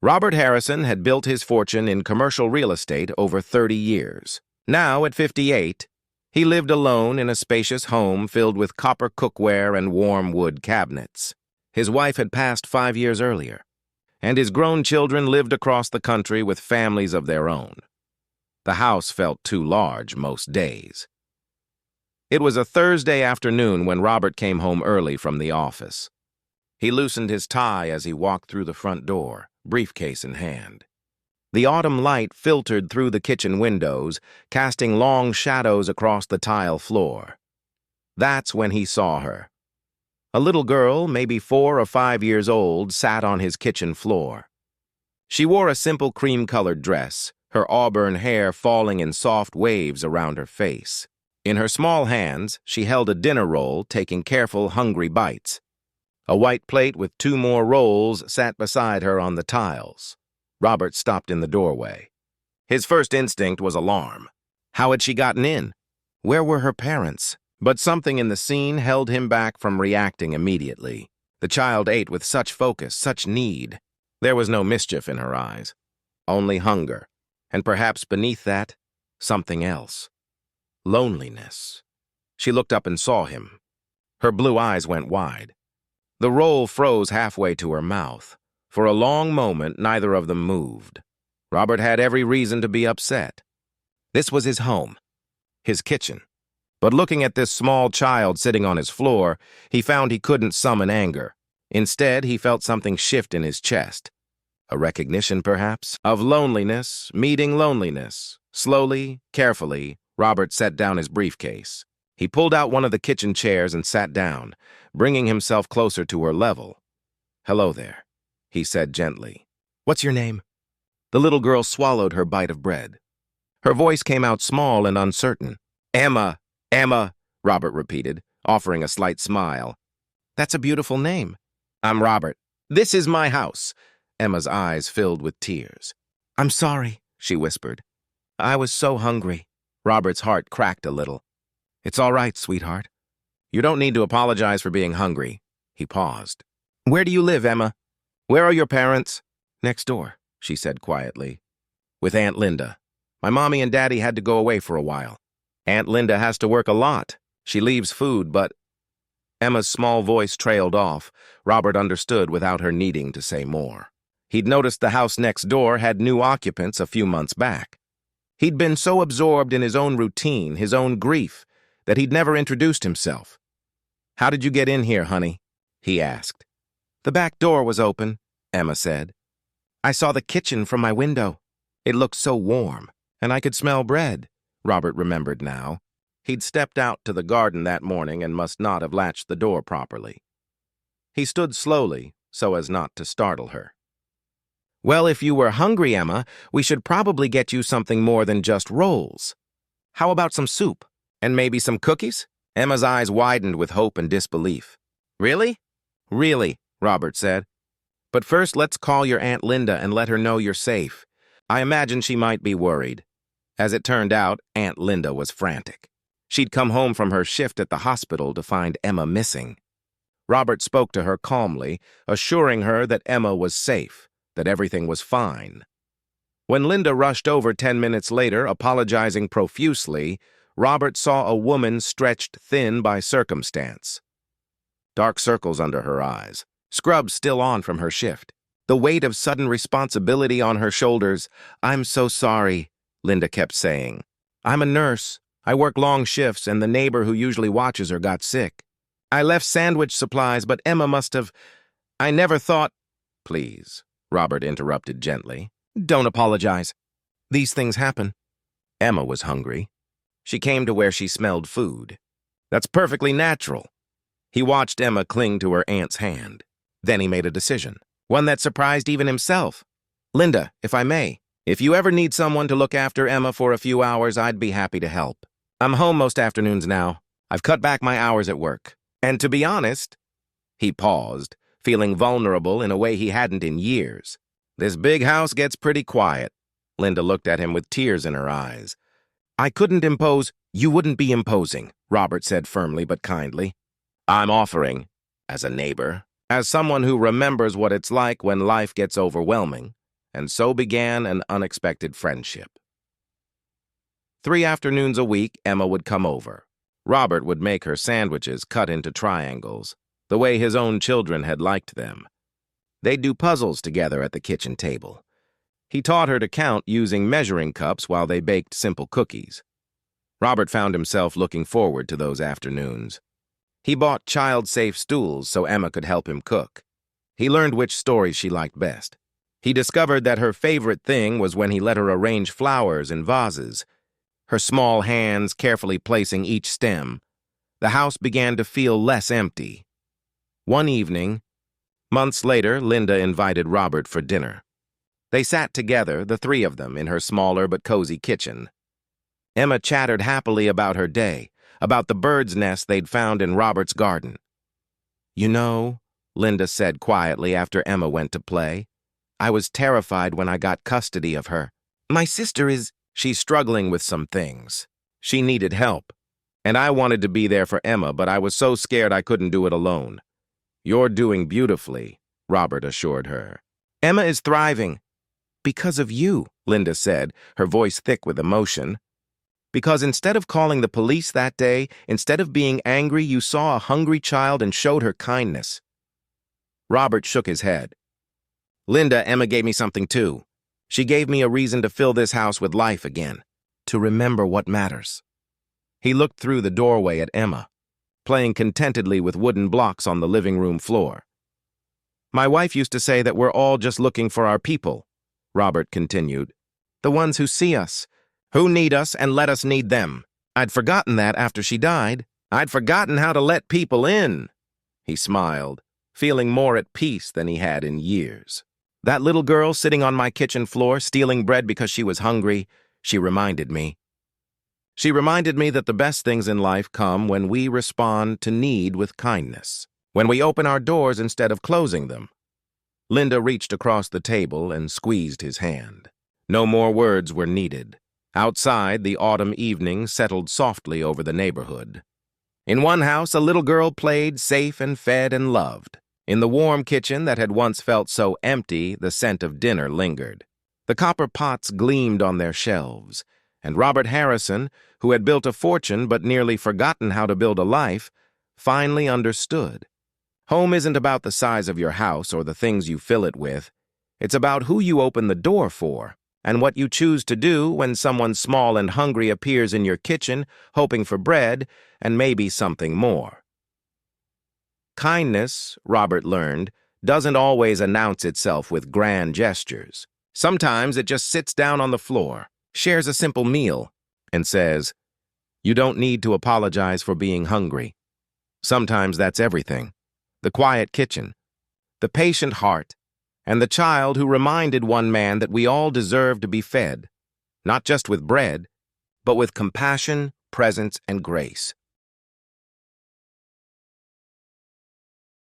Robert Harrison had built his fortune in commercial real estate over 30 years. Now, at 58, he lived alone in a spacious home filled with copper cookware and warm wood cabinets. His wife had passed 5 years earlier, and his grown children lived across the country with families of their own. The house felt too large most days. It was a Thursday afternoon when Robert came home early from the office. He loosened his tie as he walked through the front door, briefcase in hand. The autumn light filtered through the kitchen windows, casting long shadows across the tile floor. That's when he saw her. A little girl, maybe 4 or 5 years old, sat on his kitchen floor. She wore a simple cream-colored dress, her auburn hair falling in soft waves around her face. In her small hands, she held a dinner roll, taking careful, hungry bites. A white plate with 2 more rolls sat beside her on the tiles. Robert stopped in the doorway. His first instinct was alarm. How had she gotten in? Where were her parents? But something in the scene held him back from reacting immediately. The child ate with such focus, such need. There was no mischief in her eyes, only hunger, and perhaps beneath that, something else. Loneliness. She looked up and saw him. Her blue eyes went wide. The roll froze halfway to her mouth. For a long moment, neither of them moved. Robert had every reason to be upset. This was his home, his kitchen. But looking at this small child sitting on his floor, he found he couldn't summon anger. Instead, he felt something shift in his chest. A recognition, perhaps, of loneliness meeting loneliness. Slowly, carefully, Robert set down his briefcase. He pulled out one of the kitchen chairs and sat down, bringing himself closer to her level. "Hello there," he said gently. "What's your name?" The little girl swallowed her bite of bread. Her voice came out small and uncertain. "Emma, Emma," Robert repeated, offering a slight smile. "That's a beautiful name." "I'm Robert. This is my house." Emma's eyes filled with tears. "I'm sorry," she whispered. "I was so hungry." Robert's heart cracked a little. "It's all right, sweetheart. You don't need to apologize for being hungry." He paused. "Where do you live, Emma? Where are your parents?" "Next door," she said quietly. "With Aunt Linda. My mommy and daddy had to go away for a while. Aunt Linda has to work a lot. She leaves food, but—" Emma's small voice trailed off. Robert understood without her needing to say more. He'd noticed the house next door had new occupants a few months back. He'd been so absorbed in his own routine, his own grief, that he'd never introduced himself. "How did you get in here, honey?" he asked. "The back door was open," Emma said. "I saw the kitchen from my window. It looked so warm, and I could smell bread." Robert remembered now. He'd stepped out to the garden that morning and must not have latched the door properly. He stood slowly, so as not to startle her. "Well, if you were hungry, Emma, we should probably get you something more than just rolls. How about some soup? And maybe some cookies?" Emma's eyes widened with hope and disbelief. "Really?" "Really," Robert said. "But first, let's call your Aunt Linda and let her know you're safe. I imagine she might be worried." As it turned out, Aunt Linda was frantic. She'd come home from her shift at the hospital to find Emma missing. Robert spoke to her calmly, assuring her that Emma was safe, that everything was fine. When Linda rushed over 10 minutes later, apologizing profusely, Robert saw a woman stretched thin by circumstance. Dark circles under her eyes, scrubs still on from her shift, the weight of sudden responsibility on her shoulders. "I'm so sorry," Linda kept saying. "I'm a nurse. I work long shifts, and the neighbor who usually watches her got sick. I left sandwich supplies, but Emma must have... I never thought..." "Please," Robert interrupted gently. "Don't apologize. These things happen." Emma was hungry. She came to where she smelled food. That's perfectly natural. He watched Emma cling to her aunt's hand. Then he made a decision, one that surprised even himself. "Linda, if I may, if you ever need someone to look after Emma for a few hours, I'd be happy to help. I'm home most afternoons now. I've cut back my hours at work. And to be honest..." He paused, feeling vulnerable in a way he hadn't in years. "This big house gets pretty quiet." Linda looked at him with tears in her eyes. "I couldn't impose..." "You wouldn't be imposing," Robert said firmly but kindly. "I'm offering, as a neighbor, as someone who remembers what it's like when life gets overwhelming. and so began an unexpected friendship. 3 afternoons a week, Emma would come over. Robert would make her sandwiches cut into triangles, the way his own children had liked them. They'd do puzzles together at the kitchen table. He taught her to count using measuring cups while they baked simple cookies. Robert found himself looking forward to those afternoons. He bought child-safe stools so Emma could help him cook. He learned which stories she liked best. He discovered that her favorite thing was when he let her arrange flowers in vases, her small hands carefully placing each stem. The house began to feel less empty. One evening, months later, Linda invited Robert for dinner. They sat together, the three of them, in her smaller but cozy kitchen. Emma chattered happily about her day, about the bird's nest they'd found in Robert's garden. "You know," Linda said quietly after Emma went to play, "I was terrified when I got custody of her. My sister is... She's struggling with some things. She needed help. And I wanted to be there for Emma, but I was so scared I couldn't do it alone." "You're doing beautifully," Robert assured her. "Emma is thriving. Because of you," Linda said, her voice thick with emotion. "Because instead of calling the police that day, instead of being angry, you saw a hungry child and showed her kindness." Robert shook his head. "Linda, Emma gave me something too. She gave me a reason to fill this house with life again, to remember what matters." He looked through the doorway at Emma, playing contentedly with wooden blocks on the living room floor. "My wife used to say that we're all just looking for our people," Robert continued. "The ones who see us, who need us and let us need them. I'd forgotten that after she died. I'd forgotten how to let people in." He smiled, feeling more at peace than he had in years. "That little girl sitting on my kitchen floor, stealing bread because she was hungry, she reminded me. She reminded me that the best things in life come when we respond to need with kindness, when we open our doors instead of closing them." Linda reached across the table and squeezed his hand. No more words were needed. Outside, the autumn evening settled softly over the neighborhood. In one house, a little girl played, safe and fed and loved. In the warm kitchen that had once felt so empty, the scent of dinner lingered. The copper pots gleamed on their shelves, and Robert Harrison, who had built a fortune but nearly forgotten how to build a life, finally understood. Home isn't about the size of your house or the things you fill it with. It's about who you open the door for, and what you choose to do when someone small and hungry appears in your kitchen, hoping for bread and maybe something more. Kindness, Robert learned, doesn't always announce itself with grand gestures. Sometimes it just sits down on the floor, shares a simple meal, and says, "You don't need to apologize for being hungry." Sometimes that's everything. The quiet kitchen, the patient heart, and the child who reminded one man that we all deserve to be fed, not just with bread, but with compassion, presence, and grace.